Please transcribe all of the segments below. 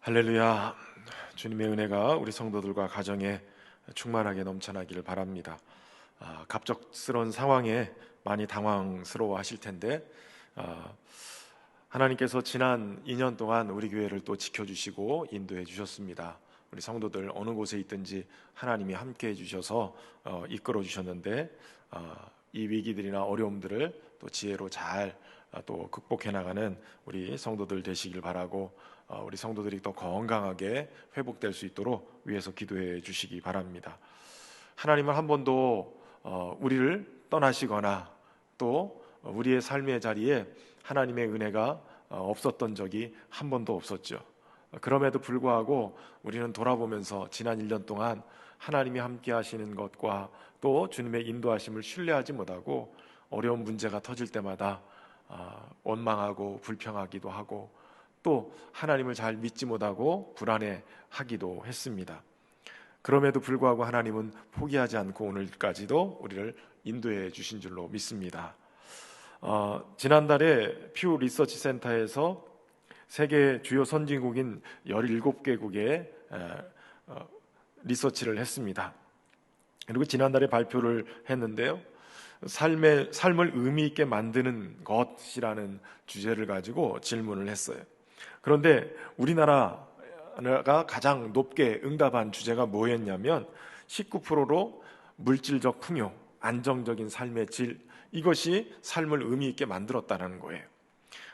할렐루야. 주님의 은혜가 우리 성도들과 가정에 충만하게 넘쳐나기를 바랍니다. 갑작스러운 상황에 많이 당황스러워 하실 텐데 하나님께서 지난 2년 동안 우리 교회를 또 지켜주시고 인도해 주셨습니다. 우리 성도들 어느 곳에 있든지 하나님이 함께 해주셔서 이끌어 주셨는데 이 위기들이나 어려움들을 또 지혜로 잘 또 극복해 나가는 우리 성도들 되시길 바라고 우리 성도들이 더 건강하게 회복될 수 있도록 위해서 기도해 주시기 바랍니다. 하나님은 한 번도 우리를 떠나시거나 또 우리의 삶의 자리에 하나님의 은혜가 없었던 적이 한 번도 없었죠. 그럼에도 불구하고 우리는 돌아보면서 지난 1년 동안 하나님이 함께 하시는 것과 또 주님의 인도하심을 신뢰하지 못하고 어려운 문제가 터질 때마다 원망하고 불평하기도 하고 또 하나님을 잘 믿지 못하고 불안해하기도 했습니다. 그럼에도 불구하고 하나님은 포기하지 않고 오늘까지도 우리를 인도해 주신 줄로 믿습니다. 지난달에 퓨 리서치 센터에서 세계 주요 선진국인 17개국에 리서치를 했습니다. 그리고 지난달에 발표를 했는데요, 삶을 의미 있게 만드는 것이라는 주제를 가지고 질문을 했어요. 그런데 우리나라가 가장 높게 응답한 주제가 뭐였냐면 19%로 물질적 풍요, 안정적인 삶의 질, 이것이 삶을 의미 있게 만들었다는 거예요.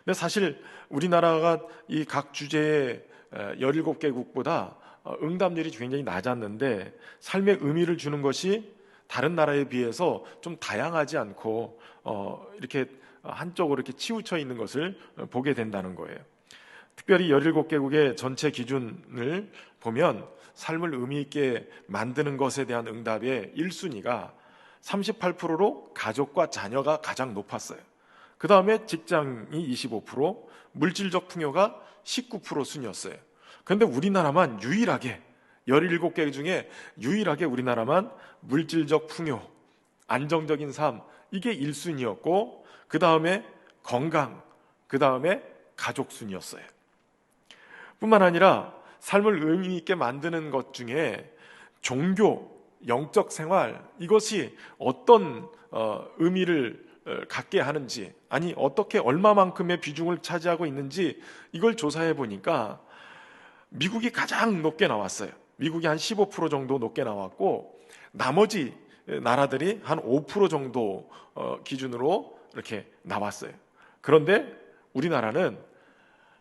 근데 사실 우리나라가 이 각 주제의 17개국보다 응답률이 굉장히 낮았는데 삶의 의미를 주는 것이 다른 나라에 비해서 좀 다양하지 않고 이렇게 한쪽으로 이렇게 치우쳐 있는 것을 보게 된다는 거예요. 특별히 17개국의 전체 기준을 보면 삶을 의미 있게 만드는 것에 대한 응답의 1순위가 38%로 가족과 자녀가 가장 높았어요. 그 다음에 직장이 25%, 물질적 풍요가 19% 순이었어요. 그런데 우리나라만 유일하게 17개 중에 유일하게 우리나라만 물질적 풍요, 안정적인 삶, 이게 1순위였고 그 다음에 건강, 그 다음에 가족 순이었어요. 뿐만 아니라 삶을 의미 있게 만드는 것 중에 종교, 영적 생활, 이것이 어떤 의미를 갖게 하는지, 아니 어떻게 얼마만큼의 비중을 차지하고 있는지 이걸 조사해 보니까 미국이 가장 높게 나왔어요. 미국이 한 15% 정도 높게 나왔고 나머지 나라들이 한 5% 정도 기준으로 이렇게 나왔어요. 그런데 우리나라는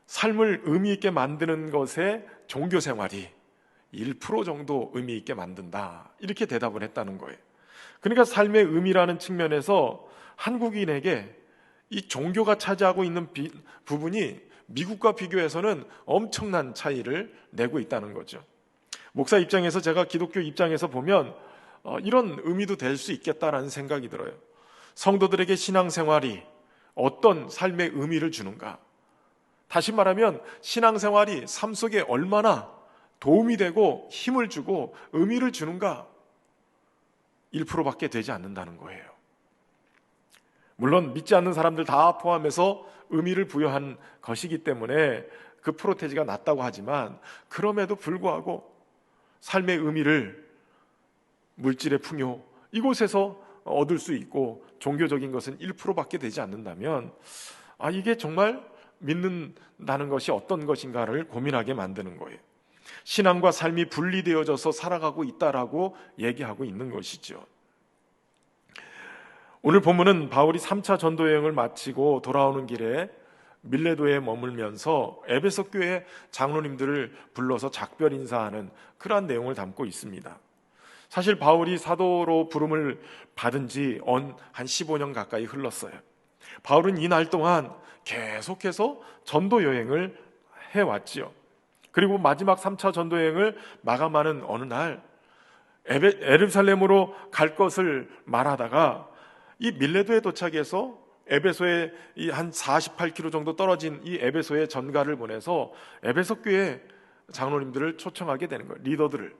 삶을 의미 있게 만드는 것에 종교 생활이 1% 정도 의미 있게 만든다, 이렇게 대답을 했다는 거예요. 그러니까 삶의 의미라는 측면에서 한국인에게 이 종교가 차지하고 있는 부분이 미국과 비교해서는 엄청난 차이를 내고 있다는 거죠. 목사 입장에서, 제가 기독교 입장에서 보면 이런 의미도 될 수 있겠다라는 생각이 들어요. 성도들에게 신앙생활이 어떤 삶의 의미를 주는가, 다시 말하면 신앙생활이 삶 속에 얼마나 도움이 되고 힘을 주고 의미를 주는가, 1%밖에 되지 않는다는 거예요. 물론 믿지 않는 사람들 다 포함해서 의미를 부여한 것이기 때문에 그 프로테지가 낮다고 하지만 그럼에도 불구하고 삶의 의미를 물질의 풍요, 이곳에서 얻을 수 있고 종교적인 것은 1%밖에 되지 않는다면 이게 정말 믿는다는 것이 어떤 것인가를 고민하게 만드는 거예요. 신앙과 삶이 분리되어져서 살아가고 있다라고 얘기하고 있는 것이죠. 오늘 본문은 바울이 3차 전도 여행을 마치고 돌아오는 길에 밀레도에 머물면서 에베소 교회 장로님들을 불러서 작별 인사하는 그러한 내용을 담고 있습니다. 사실 바울이 사도로 부름을 받은 지 한 15년 가까이 흘렀어요. 바울은 이날 동안 계속해서 전도 여행을 해왔지요. 그리고 마지막 3차 전도 여행을 마감하는 어느 날 예루살렘으로 갈 것을 말하다가 이 밀레도에 도착해서 에베소에 한 48km 정도 떨어진 이 에베소에 전가를 보내서 에베소 교회 장로님들을 초청하게 되는 거예요. 리더들을.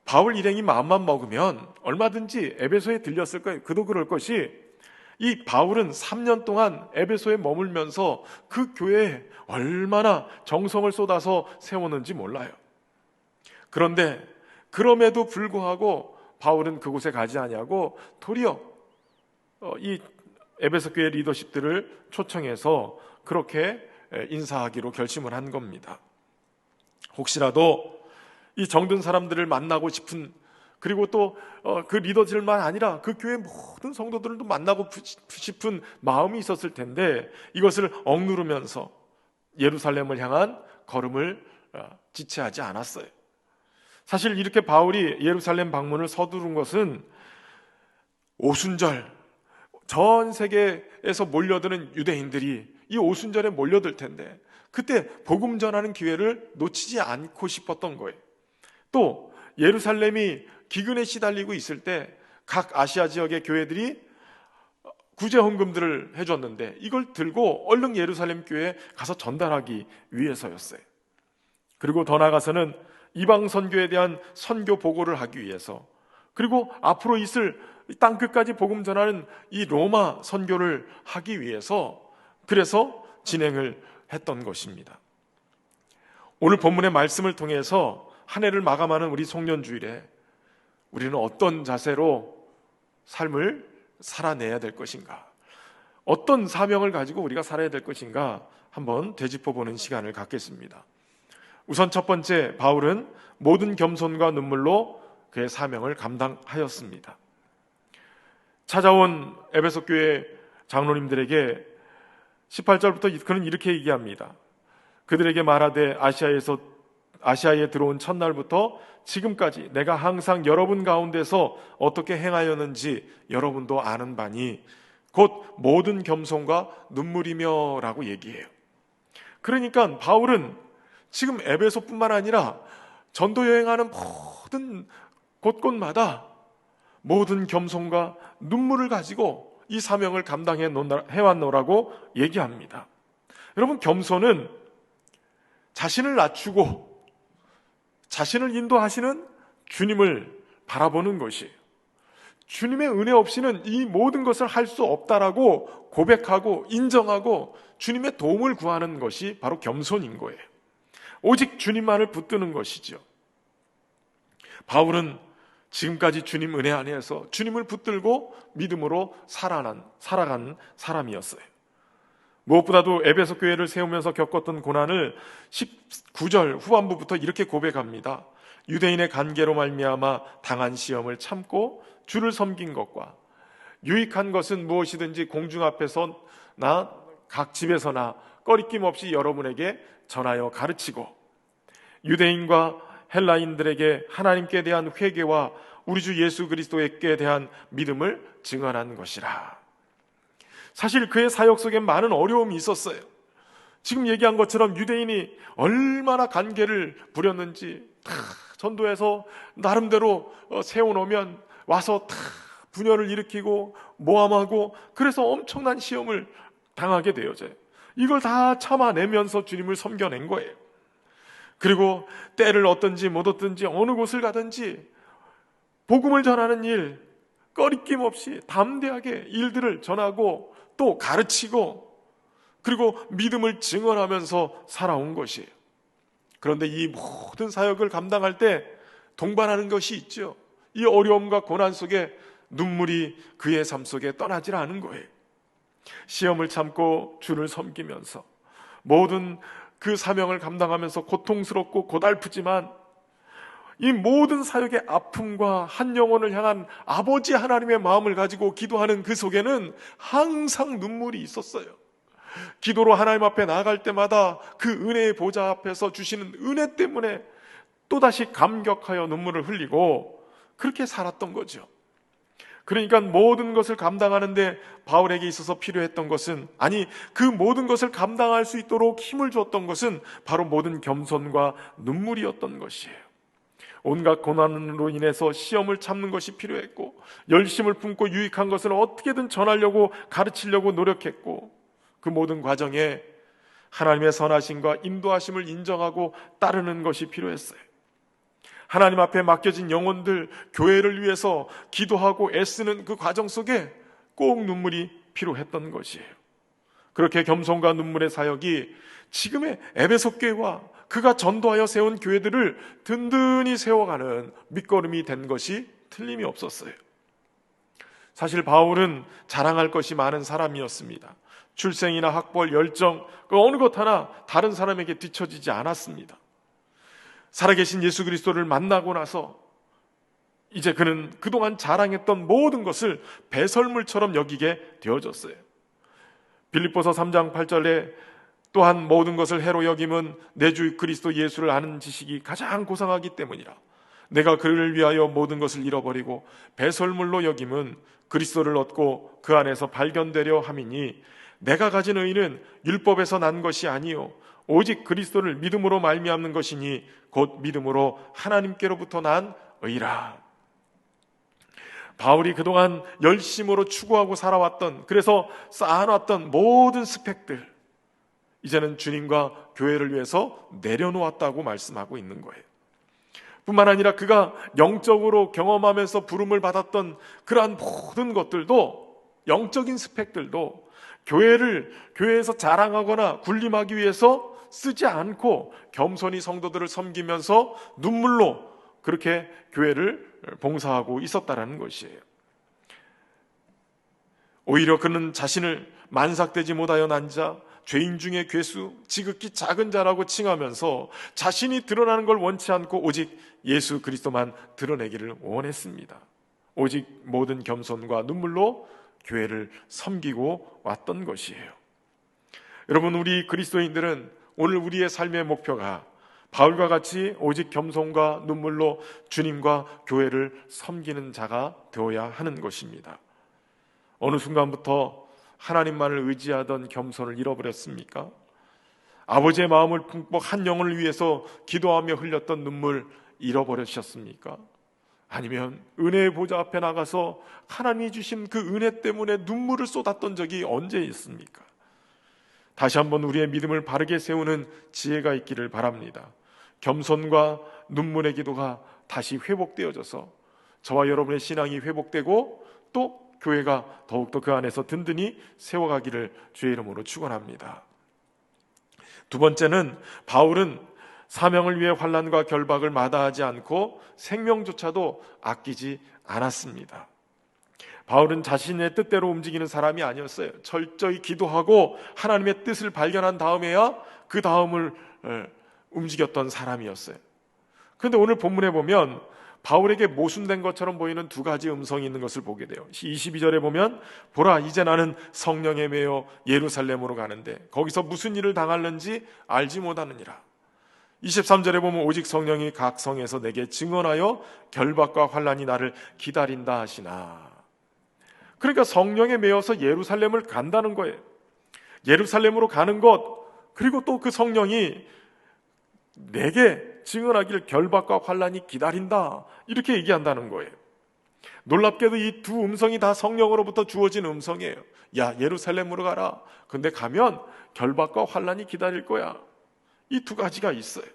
바울 일행이 마음만 먹으면 얼마든지 에베소에 들렸을 거예요. 그도 그럴 것이 이 바울은 3년 동안 에베소에 머물면서 그 교회에 얼마나 정성을 쏟아서 세웠는지 몰라요. 그런데 그럼에도 불구하고 바울은 그곳에 가지 아니하고 도리어 이 에베소 교회 리더십들을 초청해서 그렇게 인사하기로 결심을 한 겁니다. 혹시라도 이 정든 사람들을 만나고 싶은, 그리고 또 그 리더들만 아니라 그 교회 모든 성도들도 만나고 싶은 마음이 있었을 텐데 이것을 억누르면서 예루살렘을 향한 걸음을 지체하지 않았어요. 사실 이렇게 바울이 예루살렘 방문을 서두른 것은 오순절, 전 세계에서 몰려드는 유대인들이 이 오순절에 몰려들 텐데 그때 복음 전하는 기회를 놓치지 않고 싶었던 거예요. 또 예루살렘이 기근에 시달리고 있을 때 각 아시아 지역의 교회들이 구제 헌금들을 해줬는데 이걸 들고 얼른 예루살렘 교회에 가서 전달하기 위해서였어요. 그리고 더 나아가서는 이방 선교에 대한 선교 보고를 하기 위해서, 그리고 앞으로 있을 땅끝까지 복음 전하는 이 로마 선교를 하기 위해서, 그래서 진행을 했던 것입니다. 오늘 본문의 말씀을 통해서 한 해를 마감하는 우리 송년주일에 우리는 어떤 자세로 삶을 살아내야 될 것인가, 어떤 사명을 가지고 우리가 살아야 될 것인가 한번 되짚어보는 시간을 갖겠습니다. 우선 첫 번째, 바울은 모든 겸손과 눈물로 그의 사명을 감당하였습니다. 찾아온 에베소 교회 장로님들에게 18절부터 그는 이렇게 얘기합니다. 그들에게 말하되 아시아에 들어온 첫날부터 지금까지 내가 항상 여러분 가운데서 어떻게 행하였는지 여러분도 아는 바니 곧 모든 겸손과 눈물이며 라고 얘기해요. 그러니까 바울은 지금 에베소뿐만 아니라 전도 여행하는 모든 곳곳마다 모든 겸손과 눈물을 가지고 이 사명을 감당해 왔노라고 얘기합니다. 여러분, 겸손은 자신을 낮추고 자신을 인도하시는 주님을 바라보는 것이에요. 주님의 은혜 없이는 이 모든 것을 할 수 없다라고 고백하고 인정하고 주님의 도움을 구하는 것이 바로 겸손인 거예요. 오직 주님만을 붙드는 것이죠. 바울은 지금까지 주님 은혜 안에서 주님을 붙들고 믿음으로 살아간 사람이었어요. 무엇보다도 에베소 교회를 세우면서 겪었던 고난을 19절 후반부부터 이렇게 고백합니다. 유대인의 관계로 말미암아 당한 시험을 참고 주를 섬긴 것과 유익한 것은 무엇이든지 공중 앞에서나 각 집에서나 꺼리낌 없이 여러분에게 전하여 가르치고 유대인과 헬라인들에게 하나님께 대한 회개와 우리 주 예수 그리스도께 대한 믿음을 증언한 것이라. 사실 그의 사역 속에 많은 어려움이 있었어요. 지금 얘기한 것처럼 유대인이 얼마나 간계를 부렸는지 전도해서 나름대로 세워놓으면 와서 분열을 일으키고 모함하고 그래서 엄청난 시험을 당하게 되어져요. 이걸 다 참아내면서 주님을 섬겨낸 거예요. 그리고 때를 얻든지 못 얻든지 어느 곳을 가든지 복음을 전하는 일 꺼리낌 없이 담대하게 일들을 전하고 또 가르치고 그리고 믿음을 증언하면서 살아온 것이에요. 그런데 이 모든 사역을 감당할 때 동반하는 것이 있죠. 이 어려움과 고난 속에 눈물이 그의 삶 속에 떠나질 않은 거예요. 시험을 참고 주를 섬기면서 모든 그 사명을 감당하면서 고통스럽고 고달프지만 이 모든 사역의 아픔과 한 영혼을 향한 아버지 하나님의 마음을 가지고 기도하는 그 속에는 항상 눈물이 있었어요. 기도로 하나님 앞에 나아갈 때마다 그 은혜의 보좌 앞에서 주시는 은혜 때문에 또다시 감격하여 눈물을 흘리고 그렇게 살았던 거죠. 그러니까 모든 것을 감당하는데 바울에게 있어서 필요했던 것은, 아니 그 모든 것을 감당할 수 있도록 힘을 주었던 것은 바로 모든 겸손과 눈물이었던 것이에요. 온갖 고난으로 인해서 시험을 참는 것이 필요했고 열심을 품고 유익한 것을 어떻게든 전하려고 가르치려고 노력했고 그 모든 과정에 하나님의 선하심과 인도하심을 인정하고 따르는 것이 필요했어요. 하나님 앞에 맡겨진 영혼들, 교회를 위해서 기도하고 애쓰는 그 과정 속에 꼭 눈물이 필요했던 것이에요. 그렇게 겸손과 눈물의 사역이 지금의 에베소 교회와 그가 전도하여 세운 교회들을 든든히 세워가는 밑거름이 된 것이 틀림이 없었어요. 사실 바울은 자랑할 것이 많은 사람이었습니다. 출생이나 학벌, 열정, 그 어느 것 하나 다른 사람에게 뒤처지지 않았습니다. 살아계신 예수 그리스도를 만나고 나서 이제 그는 그동안 자랑했던 모든 것을 배설물처럼 여기게 되어졌어요. 빌립보서 3장 8절에 또한 모든 것을 해로 여김은 내 주 그리스도 예수를 아는 지식이 가장 고상하기 때문이라. 내가 그를 위하여 모든 것을 잃어버리고 배설물로 여김은 그리스도를 얻고 그 안에서 발견되려 함이니 내가 가진 의는 율법에서 난 것이 아니요 오직 그리스도를 믿음으로 말미암는 것이니 곧 믿음으로 하나님께로부터 난 의라. 바울이 그동안 열심으로 추구하고 살아왔던, 그래서 쌓아놨던 모든 스펙들, 이제는 주님과 교회를 위해서 내려놓았다고 말씀하고 있는 거예요. 뿐만 아니라 그가 영적으로 경험하면서 부름을 받았던 그러한 모든 것들도, 영적인 스펙들도 교회에서 자랑하거나 군림하기 위해서 쓰지 않고 겸손히 성도들을 섬기면서 눈물로 그렇게 교회를 봉사하고 있었다라는 것이에요. 오히려 그는 자신을 만삭되지 못하여 난 자, 죄인 중에 괴수, 지극히 작은 자라고 칭하면서 자신이 드러나는 걸 원치 않고 오직 예수 그리스도만 드러내기를 원했습니다. 오직 모든 겸손과 눈물로 교회를 섬기고 왔던 것이에요. 여러분, 우리 그리스도인들은 오늘 우리의 삶의 목표가 바울과 같이 오직 겸손과 눈물로 주님과 교회를 섬기는 자가 되어야 하는 것입니다. 어느 순간부터 하나님만을 의지하던 겸손을 잃어버렸습니까? 아버지의 마음을 품고 한 영혼을 위해서 기도하며 흘렸던 눈물 잃어버리셨습니까? 아니면 은혜의 보좌 앞에 나가서 하나님이 주신 그 은혜 때문에 눈물을 쏟았던 적이 언제 있습니까? 다시 한번 우리의 믿음을 바르게 세우는 지혜가 있기를 바랍니다. 겸손과 눈물의 기도가 다시 회복되어져서 저와 여러분의 신앙이 회복되고 또 교회가 더욱더 그 안에서 든든히 세워가기를 주의 이름으로 축원합니다. 두 번째는 바울은 사명을 위해 환난과 결박을 마다하지 않고 생명조차도 아끼지 않았습니다. 바울은 자신의 뜻대로 움직이는 사람이 아니었어요. 철저히 기도하고 하나님의 뜻을 발견한 다음에야 그 다음을 움직였던 사람이었어요. 그런데 오늘 본문에 보면 바울에게 모순된 것처럼 보이는 두 가지 음성이 있는 것을 보게 돼요. 22절에 보면 보라 이제 나는 성령에 매여 예루살렘으로 가는데 거기서 무슨 일을 당할는지 알지 못하느니라. 23절에 보면 오직 성령이 각 성에서 내게 증언하여 결박과 환난이 나를 기다린다 하시나. 그러니까 성령에 매여서 예루살렘을 간다는 거예요. 예루살렘으로 가는 것, 그리고 또 그 성령이 내게 증언하기를 결박과 환난이 기다린다, 이렇게 얘기한다는 거예요. 놀랍게도 이 두 음성이 다 성령으로부터 주어진 음성이에요. 야, 예루살렘으로 가라. 근데 가면 결박과 환난이 기다릴 거야. 이 두 가지가 있어요.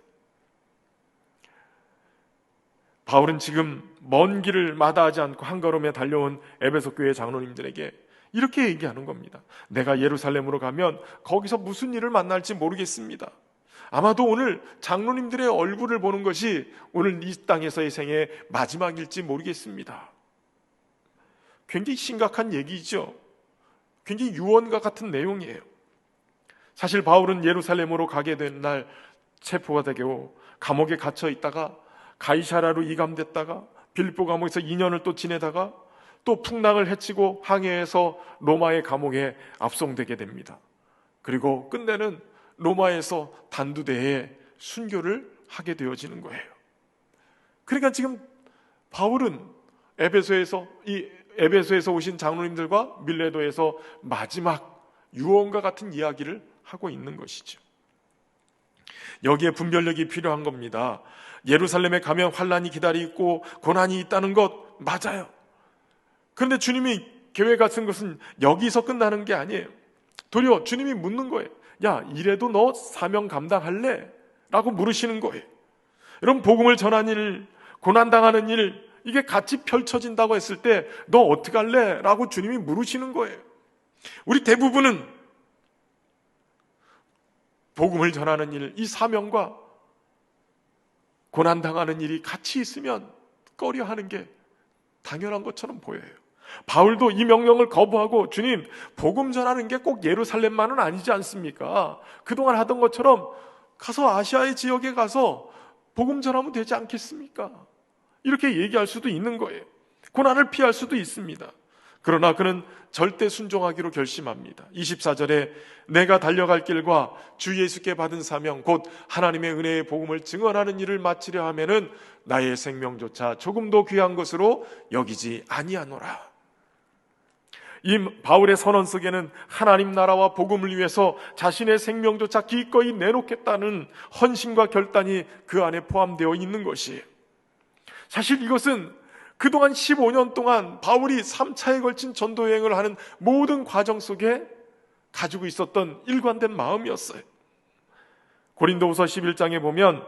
바울은 지금 먼 길을 마다하지 않고 한 걸음에 달려온 에베소 교회 장로님들에게 이렇게 얘기하는 겁니다. 내가 예루살렘으로 가면 거기서 무슨 일을 만날지 모르겠습니다. 아마도 오늘 장로님들의 얼굴을 보는 것이 오늘 이 땅에서의 생의 마지막일지 모르겠습니다. 굉장히 심각한 얘기죠. 굉장히 유언과 같은 내용이에요. 사실 바울은 예루살렘으로 가게 된 날 체포가 되고 감옥에 갇혀 있다가 가이사라로 이감됐다가 빌립보 감옥에서 2년을 또 지내다가 또 풍랑을 헤치고 항해해서 로마의 감옥에 압송되게 됩니다. 그리고 끝내는 로마에서 단두대에 순교를 하게 되어지는 거예요. 그러니까 지금 바울은 에베소에서 오신 장로님들과 밀레도에서 마지막 유언과 같은 이야기를 하고 있는 것이죠. 여기에 분별력이 필요한 겁니다. 예루살렘에 가면 환난이 기다리고 고난이 있다는 것 맞아요. 그런데 주님이 계획 쓴 것은 여기서 끝나는 게 아니에요. 도리어 주님이 묻는 거예요. 야, 이래도 너 사명 감당할래? 라고 물으시는 거예요. 여러분, 복음을 전하는 일, 고난당하는 일, 이게 같이 펼쳐진다고 했을 때 너 어떻게 할래? 라고 주님이 물으시는 거예요. 우리 대부분은 복음을 전하는 일, 이 사명과 고난당하는 일이 같이 있으면 꺼려하는 게 당연한 것처럼 보여요. 바울도 이 명령을 거부하고, 주님, 복음 전하는 게 꼭 예루살렘만은 아니지 않습니까? 그동안 하던 것처럼 가서 아시아의 지역에 가서 복음 전하면 되지 않겠습니까? 이렇게 얘기할 수도 있는 거예요. 고난을 피할 수도 있습니다. 그러나 그는 절대 순종하기로 결심합니다. 24절에 내가 달려갈 길과 주 예수께 받은 사명 곧 하나님의 은혜의 복음을 증언하는 일을 마치려 하면은 나의 생명조차 조금도 귀한 것으로 여기지 아니하노라. 이 바울의 선언 속에는 하나님 나라와 복음을 위해서 자신의 생명조차 기꺼이 내놓겠다는 헌신과 결단이 그 안에 포함되어 있는 것이에요. 사실 이것은 그동안 15년 동안 바울이 3차에 걸친 전도 여행을 하는 모든 과정 속에 가지고 있었던 일관된 마음이었어요. 고린도후서 11장에 보면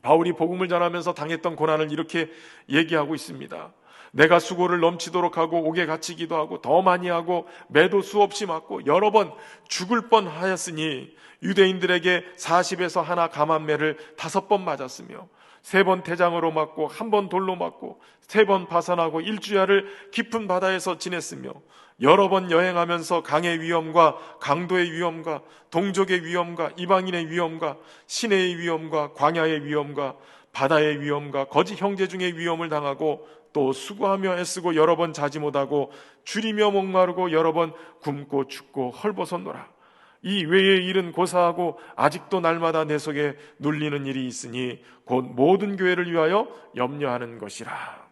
바울이 복음을 전하면서 당했던 고난을 이렇게 얘기하고 있습니다. 내가 수고를 넘치도록 하고 옥에 갇히기도 하고 더 많이 하고 매도 수없이 맞고 여러 번 죽을 뻔하였으니 유대인들에게 40에서 하나 감한매를 5번 맞았으며 3번 태장으로 맞고 1번 돌로 맞고 3번 파산하고 일주야를 깊은 바다에서 지냈으며 여러 번 여행하면서 강의 위험과 강도의 위험과 동족의 위험과 이방인의 위험과 시내의 위험과 광야의 위험과 바다의 위험과 거짓 형제 중의 위험을 당하고 또 수고하며 애쓰고 여러 번 자지 못하고 줄이며 목마르고 여러 번 굶고 춥고 헐벗었노라. 이 외의 일은 고사하고 아직도 날마다 내 속에 눌리는 일이 있으니 곧 모든 교회를 위하여 염려하는 것이라.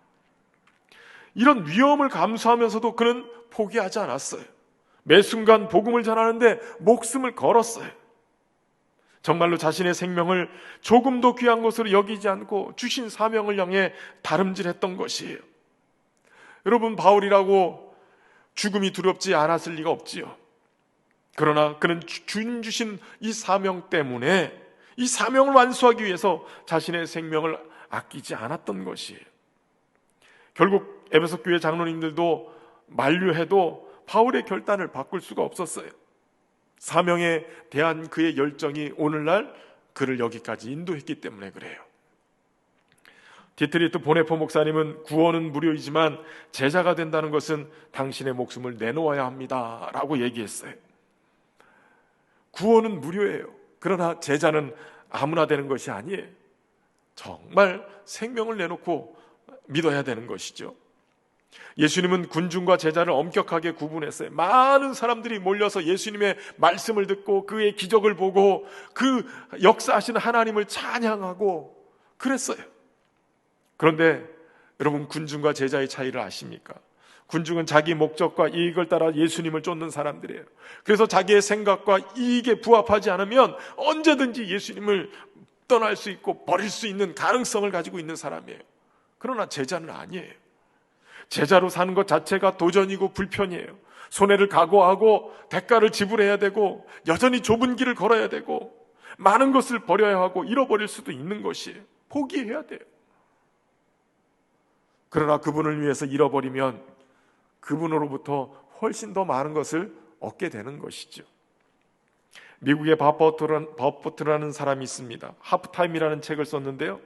이런 위험을 감수하면서도 그는 포기하지 않았어요. 매 순간 복음을 전하는데 목숨을 걸었어요. 정말로 자신의 생명을 조금도 귀한 것으로 여기지 않고 주신 사명을 향해 다름질했던 것이에요. 여러분, 바울이라고 죽음이 두렵지 않았을 리가 없지요. 그러나 그는 주님 주신 이 사명 때문에 이 사명을 완수하기 위해서 자신의 생명을 아끼지 않았던 것이에요. 결국 에베소 교회 장로님들도 만류해도 바울의 결단을 바꿀 수가 없었어요. 사명에 대한 그의 열정이 오늘날 그를 여기까지 인도했기 때문에 그래요. 디트리트 보네포 목사님은 구원은 무료이지만 제자가 된다는 것은 당신의 목숨을 내놓아야 합니다 라고 얘기했어요. 구원은 무료예요. 그러나 제자는 아무나 되는 것이 아니에요. 정말 생명을 내놓고 믿어야 되는 것이죠. 예수님은 군중과 제자를 엄격하게 구분했어요. 많은 사람들이 몰려서 예수님의 말씀을 듣고 그의 기적을 보고 그 역사하시는 하나님을 찬양하고 그랬어요. 그런데 여러분, 군중과 제자의 차이를 아십니까? 군중은 자기 목적과 이익을 따라 예수님을 쫓는 사람들이에요. 그래서 자기의 생각과 이익에 부합하지 않으면 언제든지 예수님을 떠날 수 있고 버릴 수 있는 가능성을 가지고 있는 사람이에요. 그러나 제자는 아니에요. 제자로 사는 것 자체가 도전이고 불편이에요. 손해를 각오하고 대가를 지불해야 되고 여전히 좁은 길을 걸어야 되고 많은 것을 버려야 하고 잃어버릴 수도 있는 것이에요. 포기해야 돼요. 그러나 그분을 위해서 잃어버리면 그분으로부터 훨씬 더 많은 것을 얻게 되는 것이죠. 미국의 밥 버트라는 사람이 있습니다. 하프타임이라는 책을 썼는데요.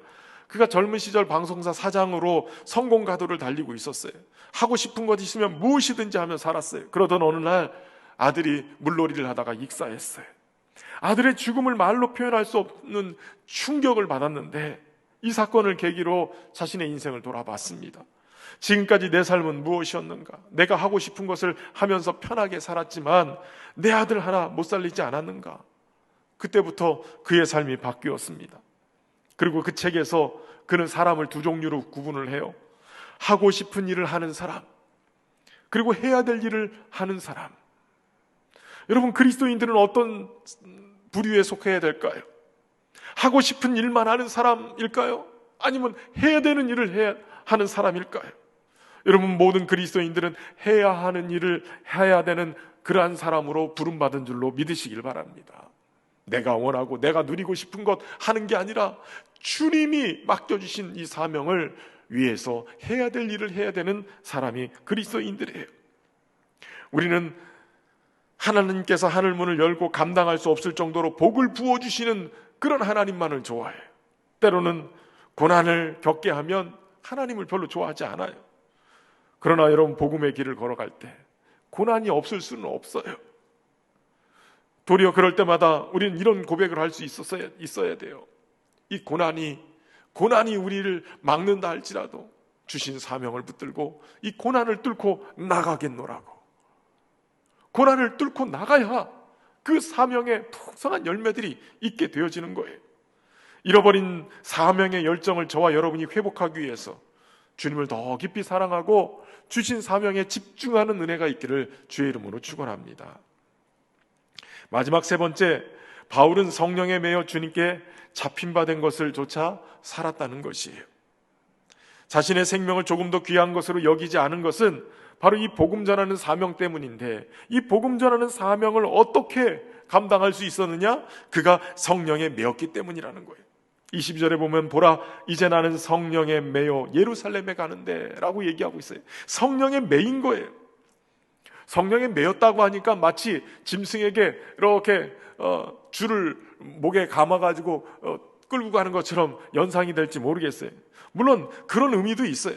그가 젊은 시절 방송사 사장으로 성공 가도를 달리고 있었어요. 하고 싶은 것 있으면 무엇이든지 하며 살았어요. 그러던 어느 날 아들이 물놀이를 하다가 익사했어요. 아들의 죽음을 말로 표현할 수 없는 충격을 받았는데 이 사건을 계기로 자신의 인생을 돌아봤습니다. 지금까지 내 삶은 무엇이었는가? 내가 하고 싶은 것을 하면서 편하게 살았지만 내 아들 하나 못 살리지 않았는가? 그때부터 그의 삶이 바뀌었습니다. 그리고 그 책에서 그는 사람을 두 종류로 구분을 해요. 하고 싶은 일을 하는 사람, 그리고 해야 될 일을 하는 사람. 여러분, 그리스도인들은 어떤 부류에 속해야 될까요? 하고 싶은 일만 하는 사람일까요? 아니면 해야 되는 일을 하는 사람일까요? 여러분, 모든 그리스도인들은 해야 하는 일을 해야 되는 그러한 사람으로 부름받은 줄로 믿으시길 바랍니다. 내가 원하고 내가 누리고 싶은 것 하는 게 아니라 주님이 맡겨주신 이 사명을 위해서 해야 될 일을 해야 되는 사람이 그리스도인들이에요. 우리는 하나님께서 하늘문을 열고 감당할 수 없을 정도로 복을 부어주시는 그런 하나님만을 좋아해요. 때로는 고난을 겪게 하면 하나님을 별로 좋아하지 않아요. 그러나 여러분, 복음의 길을 걸어갈 때 고난이 없을 수는 없어요. 도리어 그럴 때마다 우리는 이런 고백을 할 수 있어야 돼요. 이 고난이 우리를 막는다 할지라도 주신 사명을 붙들고 이 고난을 뚫고 나가겠노라고. 고난을 뚫고 나가야 그 사명의 풍성한 열매들이 있게 되어지는 거예요. 잃어버린 사명의 열정을 저와 여러분이 회복하기 위해서 주님을 더 깊이 사랑하고 주신 사명에 집중하는 은혜가 있기를 주의 이름으로 축원합니다. 마지막 세 번째, 바울은 성령에 매여 주님께 잡힌 바 된 것을 조차 살았다는 것이에요. 자신의 생명을 조금 더 귀한 것으로 여기지 않은 것은 바로 이 복음 전하는 사명 때문인데, 이 복음 전하는 사명을 어떻게 감당할 수 있었느냐? 그가 성령에 매였기 때문이라는 거예요. 22절에 보면 보라 이제 나는 성령에 매여 예루살렘에 가는데 라고 얘기하고 있어요. 성령에 매인 거예요. 성령에 매였다고 하니까 마치 짐승에게 이렇게 줄을 목에 감아가지고 끌고 가는 것처럼 연상이 될지 모르겠어요. 물론 그런 의미도 있어요.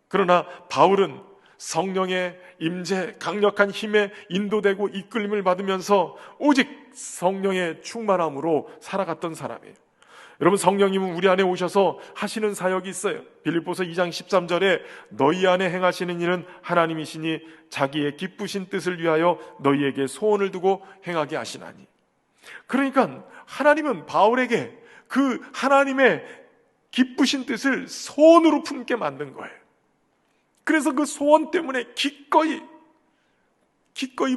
그러나 바울은 성령의 임재, 강력한 힘에 인도되고 이끌림을 받으면서 오직 성령의 충만함으로 살아갔던 사람이에요. 여러분, 성령님은 우리 안에 오셔서 하시는 사역이 있어요. 빌립보서 2장 13절에 너희 안에 행하시는 일은 하나님이시니 자기의 기쁘신 뜻을 위하여 너희에게 소원을 두고 행하게 하시나니. 그러니까 하나님은 바울에게 그 하나님의 기쁘신 뜻을 소원으로 품게 만든 거예요. 그래서 그 소원 때문에 기꺼이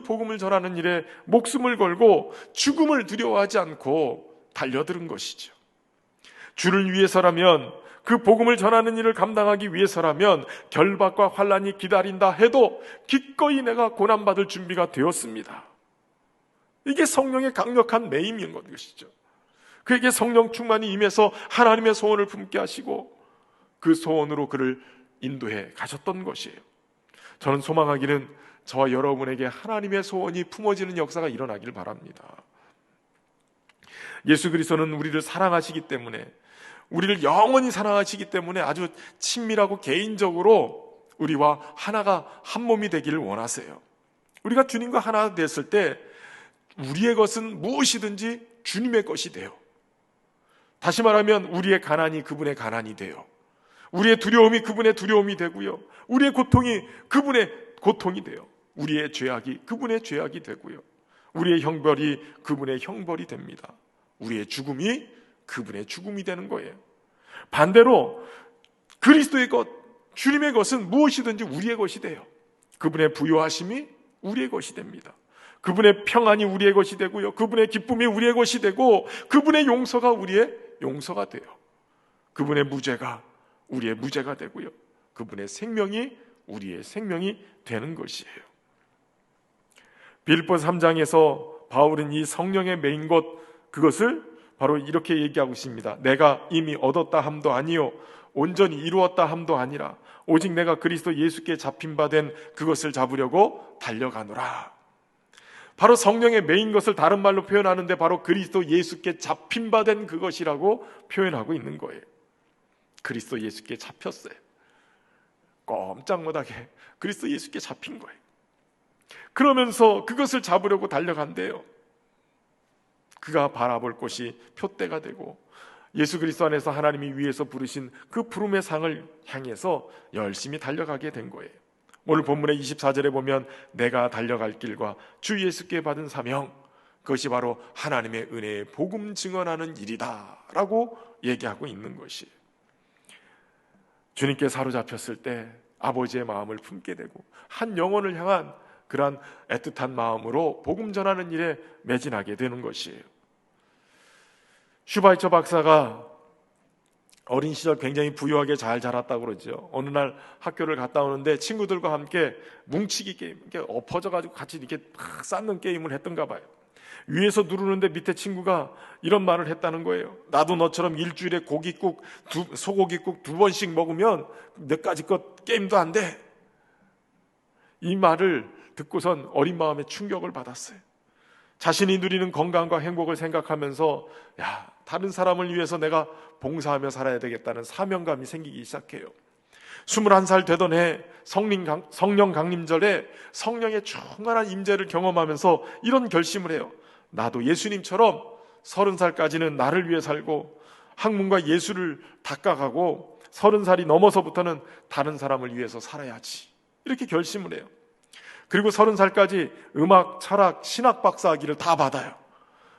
복음을 전하는 일에 목숨을 걸고 죽음을 두려워하지 않고 달려드는 것이죠. 주를 위해서라면, 그 복음을 전하는 일을 감당하기 위해서라면 결박과 환난이 기다린다 해도 기꺼이 내가 고난받을 준비가 되었습니다. 이게 성령의 강력한 매임인 것이죠. 그에게 성령 충만이 임해서 하나님의 소원을 품게 하시고 그 소원으로 그를 인도해 가셨던 것이에요. 저는 소망하기는 저와 여러분에게 하나님의 소원이 품어지는 역사가 일어나길 바랍니다. 예수 그리스도는 우리를 사랑하시기 때문에, 우리를 영원히 사랑하시기 때문에 아주 친밀하고 개인적으로 우리와 하나가 한 몸이 되기를 원하세요. 우리가 주님과 하나 됐을 때 우리의 것은 무엇이든지 주님의 것이 돼요. 다시 말하면 우리의 가난이 그분의 가난이 돼요. 우리의 두려움이 그분의 두려움이 되고요. 우리의 고통이 그분의 고통이 돼요. 우리의 죄악이 그분의 죄악이 되고요. 우리의 형벌이 그분의 형벌이 됩니다. 우리의 죽음이 그분의 죽음이 되는 거예요. 반대로 그리스도의 것, 주님의 것은 무엇이든지 우리의 것이 돼요. 그분의 부요하심이 우리의 것이 됩니다. 그분의 평안이 우리의 것이 되고요. 그분의 기쁨이 우리의 것이 되고, 그분의 용서가 우리의 용서가 돼요. 그분의 무죄가 우리의 무죄가 되고요. 그분의 생명이 우리의 생명이 되는 것이에요. 빌립보서 3장에서 바울은 이 성령의 매인 것, 그것을 바로 이렇게 얘기하고 있습니다. 내가 이미 얻었다 함도 아니요 온전히 이루었다 함도 아니라 오직 내가 그리스도 예수께 잡힌 바 된 그것을 잡으려고 달려가노라. 바로 성령의 매인 것을 다른 말로 표현하는데 바로 그리스도 예수께 잡힌 바 된 그것이라고 표현하고 있는 거예요. 그리스도 예수께 잡혔어요. 꼼짝 못하게 그리스도 예수께 잡힌 거예요. 그러면서 그것을 잡으려고 달려간대요. 그가 바라볼 곳이 표대가 되고 예수 그리스도 안에서 하나님이 위에서 부르신 그 부름의 상을 향해서 열심히 달려가게 된 거예요. 오늘 본문의 24절에 보면 내가 달려갈 길과 주 예수께 받은 사명, 그것이 바로 하나님의 은혜의 복음 증언하는 일이다 라고 얘기하고 있는 것이에요. 주님께 사로잡혔을 때 아버지의 마음을 품게 되고 한 영혼을 향한 그러한 애틋한 마음으로 복음 전하는 일에 매진하게 되는 것이에요. 슈바이처 박사가 어린 시절 굉장히 부유하게 잘 자랐다고 그러죠. 어느 날 학교를 갔다 오는데 친구들과 함께 뭉치기 게임, 이렇게 엎어져가지고 같이 이렇게 막 쌓는 게임을 했던가 봐요. 위에서 누르는데 밑에 친구가 이런 말을 했다는 거예요. 나도 너처럼 일주일에 고깃국, 소고기국 2번씩 먹으면 몇 가지 것 게임도 안 돼. 이 말을 듣고선 어린 마음에 충격을 받았어요. 자신이 누리는 건강과 행복을 생각하면서 다른 사람을 위해서 내가 봉사하며 살아야 되겠다는 사명감이 생기기 시작해요. 21살 되던 해 성령 강림절에 성령의 충만한 임재를 경험하면서 이런 결심을 해요. 나도 예수님처럼 30살까지는 나를 위해 살고 학문과 예술을 닦아가고 30살이 넘어서부터는 다른 사람을 위해서 살아야지, 이렇게 결심을 해요. 그리고 30살까지 음악, 철학, 신학 박사학위를 다 받아요.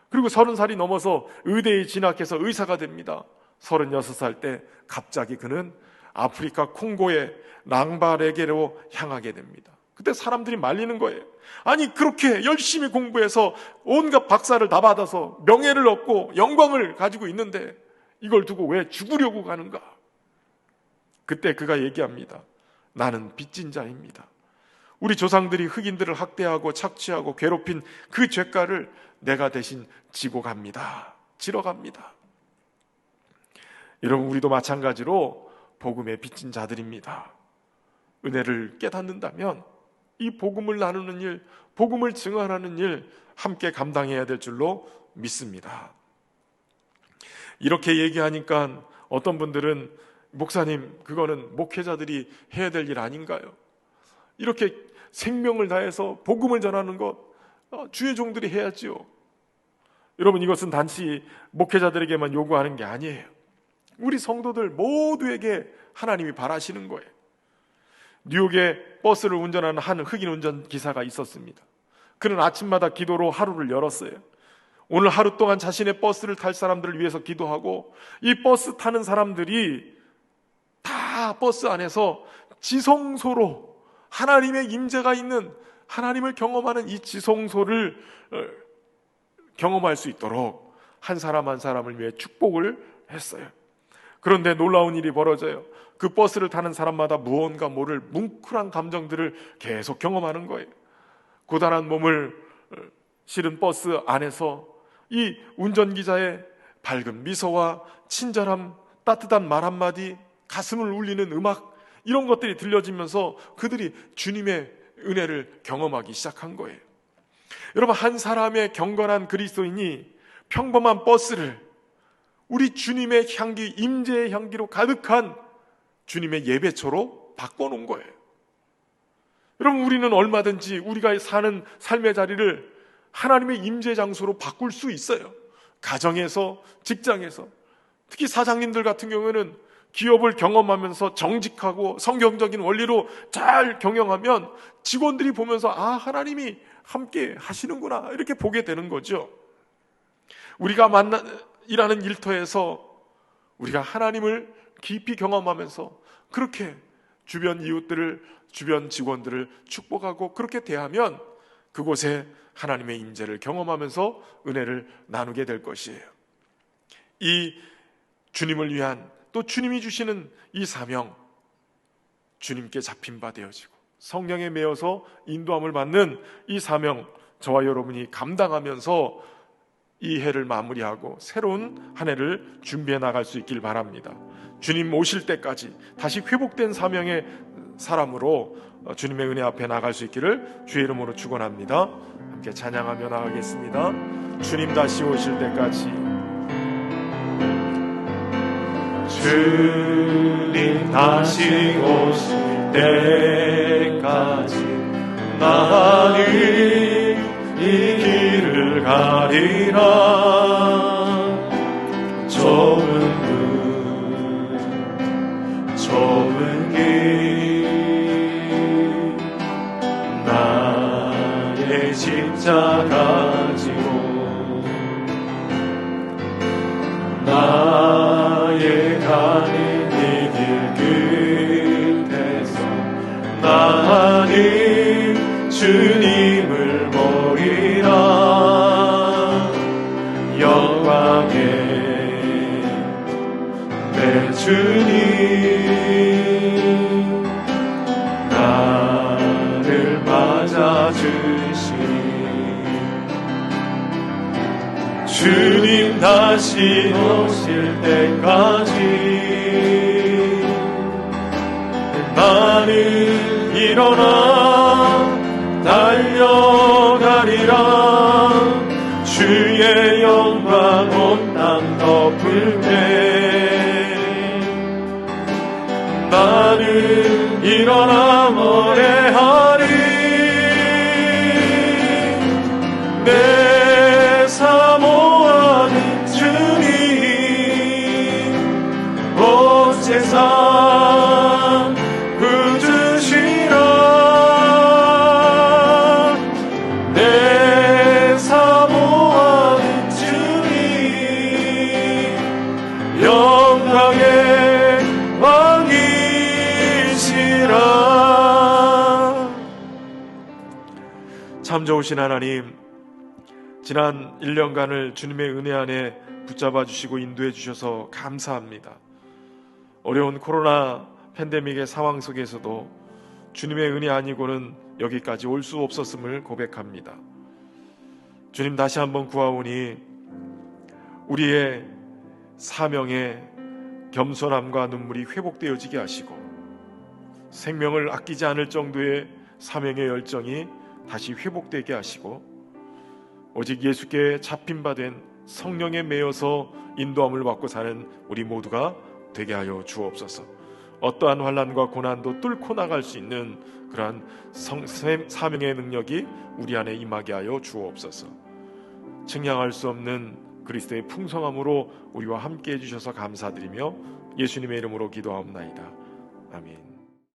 그리고 30살이 넘어서 의대에 진학해서 의사가 됩니다. 36살 때 갑자기 그는 아프리카 콩고의 랑바레게로 향하게 됩니다. 그때 사람들이 말리는 거예요. 아니, 그렇게 열심히 공부해서 온갖 박사를 다 받아서 명예를 얻고 영광을 가지고 있는데 이걸 두고 왜 죽으려고 가는가? 그때 그가 얘기합니다. 나는 빚진 자입니다. 우리 조상들이 흑인들을 학대하고 착취하고 괴롭힌 그 죄가를 내가 대신 지고 갑니다. 지러 갑니다. 여러분, 우리도 마찬가지로 복음에 빚진 자들입니다. 은혜를 깨닫는다면 이 복음을 나누는 일, 복음을 증언하는 일 함께 감당해야 될 줄로 믿습니다. 이렇게 얘기하니까 어떤 분들은 목사님, 그거는 목회자들이 해야 될 일 아닌가요? 이렇게 생명을 다해서 복음을 전하는 것 주의 종들이 해야지요. 여러분, 이것은 단지 목회자들에게만 요구하는 게 아니에요. 우리 성도들 모두에게 하나님이 바라시는 거예요. 뉴욕에 버스를 운전하는 한 흑인 운전기사가 있었습니다. 그는 아침마다 기도로 하루를 열었어요. 오늘 하루 동안 자신의 버스를 탈 사람들을 위해서 기도하고, 이 버스 타는 사람들이 다 버스 안에서 지성소로 하나님의 임재가 있는, 하나님을 경험하는 이 지성소를 경험할 수 있도록 한 사람 한 사람을 위해 축복을 했어요. 그런데 놀라운 일이 벌어져요. 그 버스를 타는 사람마다 무언가 모를 뭉클한 감정들을 계속 경험하는 거예요. 고단한 몸을 실은 버스 안에서 이 운전기자의 밝은 미소와 친절함, 따뜻한 말 한마디, 가슴을 울리는 음악, 이런 것들이 들려지면서 그들이 주님의 은혜를 경험하기 시작한 거예요. 여러분, 한 사람의 경건한 그리스도인이 평범한 버스를 우리 주님의 향기, 임재의 향기로 가득한 주님의 예배처로 바꿔놓은 거예요. 여러분, 우리는 얼마든지 우리가 사는 삶의 자리를 하나님의 임재 장소로 바꿀 수 있어요. 가정에서, 직장에서. 특히 사장님들 같은 경우에는 기업을 경험하면서 정직하고 성경적인 원리로 잘 경영하면 직원들이 보면서 하나님이 함께 하시는구나, 이렇게 보게 되는 거죠. 우리가 일하는 일터에서 우리가 하나님을 깊이 경험하면서 그렇게 주변 이웃들을, 주변 직원들을 축복하고 그렇게 대하면 그곳에 하나님의 임재를 경험하면서 은혜를 나누게 될 것이에요. 이 주님을 위한, 또 주님이 주시는 이 사명, 주님께 잡힌 바 되어지고 성령에 매여서 인도함을 받는 이 사명, 저와 여러분이 감당하면서 이 해를 마무리하고 새로운 한 해를 준비해 나갈 수 있길 바랍니다. 주님 오실 때까지 다시 회복된 사명의 사람으로 주님의 은혜 앞에 나갈 수 있기를 주의 이름으로 축원합니다. 함께 찬양하며 나가겠습니다. 주님 다시 오실 때까지, 주님 다시 오실 때까지 나는 이 길을 가리라. 좁은 길 나의 십자가 지고 나의 가는 이 길 끝에서 나는 주님을 보리라. 영광의 내 주님 나를 맞아주시니 주님 다시 오실 때까지 나는 일어나 달려가리라. 주의 영광 온 땅 덮을 때 나는 일어나 노래하리. 내 사모하는 주님 온 세상 구주시라. 내 사모하는 주님 영광의 왕이시라. 참 좋으신 하나님, 지난 1년간을 주님의 은혜 안에 붙잡아 주시고 인도해 주셔서 감사합니다. 어려운 코로나 팬데믹의 상황 속에서도 주님의 은혜 아니고는 여기까지 올 수 없었음을 고백합니다. 주님, 다시 한번 구하오니 우리의 사명의 겸손함과 눈물이 회복되어지게 하시고 생명을 아끼지 않을 정도의 사명의 열정이 다시 회복되게 하시고 오직 예수께 잡힌 바 된 성령에 매여서 인도함을 받고 사는 우리 모두가 되게 하여 주옵소서. 어떠한 환난과 고난도 뚫고 나갈 수 있는 그러한 사명의 능력이 우리 안에 임하게 하여 주옵소서. 측량할 수 없는 그리스도의 풍성함으로 우리와 함께 해주셔서 감사드리며 예수님의 이름으로 기도하옵나이다. 아멘.